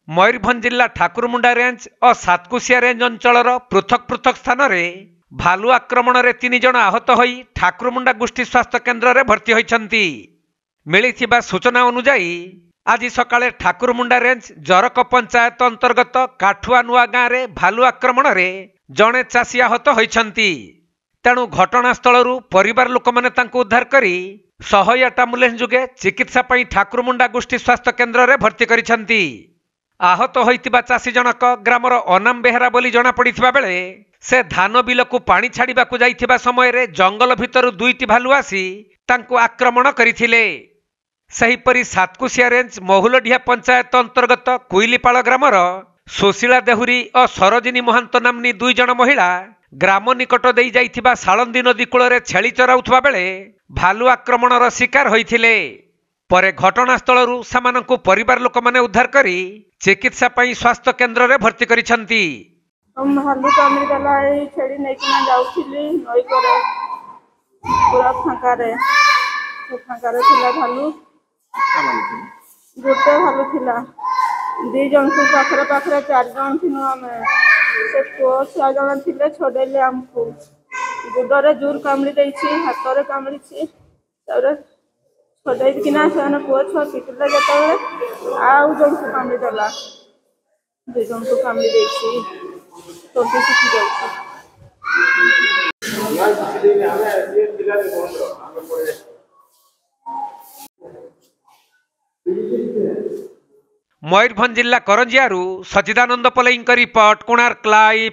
मयूरभंज जिला ठाकुरमुंडा रेंज और सातकुशिया रेंज अंचल पृथक पृथक स्थान में भालू आक्रमण में 3 जन आहत हो ठाकुरमुंडा गोष्ठी स्वास्थ्य केन्द्र में भर्ती होती। मिलिथिबा सूचना अनुजाई आज सकाळे ठाकुरमुंडा रेंज जरक पंचायत अंतर्गत काठुआ नुआ गाँव में भालू आक्रमण में जड़े चाषी आहत होती। तेणु घटनास्थल परिवार लोक मैंने उद्धार कर 108 एम्बुलेंस जुगे चिकित्सा ठाकुरमुंडा गोष्ठी स्वास्थ्य केन्द्र में भर्ती कर आहत होइतिबा चाषी जनक ग्रामर अनाम बेहेरा बोली जना पड़िथिबा बेले से धान बिल को पानी छाड़िबाकू जाइथिबा समय रे जंगल भितर 2टी भालू आसी तांको आक्रमण करिथिले। सेहिपरि सातकुशिया रेंज महुलडिहा पंचायत अंतर्गत कुइलीपाଳ ग्रामर सुशीला देहुरी और सरोजिनी महांत नामनी 2 जन महिला ग्राम निकट दे जाइथिबा साळंदी नदी कूल छेली चराउथबा बेले भालू आक्रमणर शिकार होइथिले। परे घटनास्थल सामानंकु परिवार लोक माने उद्धार करी चिकित्सा पई स्वास्थ्य केन्द्र रे भर्ती करिसंती। भालू कामड़ी गला छेड़ी नहीं किना जाउथिली नई करे पूरा फांका रे थिला भालू गोटे भालू थिला 2 जन को पाखरे पाखरे 4 जन थिनु हमें से को 6 जन थिले छोडेले हमको गुडरे जोर कामड़ी दैछि हाथ रे कामड़ी छी तबरे छोड़े किना से पुआ छुआ पिटले जत आउ जन को कामड़ी देला 2 जन को कामड़ी दैछि तो शिखी जाउछि। मयूरभंज जिला करंजियारू सचिदानंद पलई रिपोर्ट कोणार्क लाइव।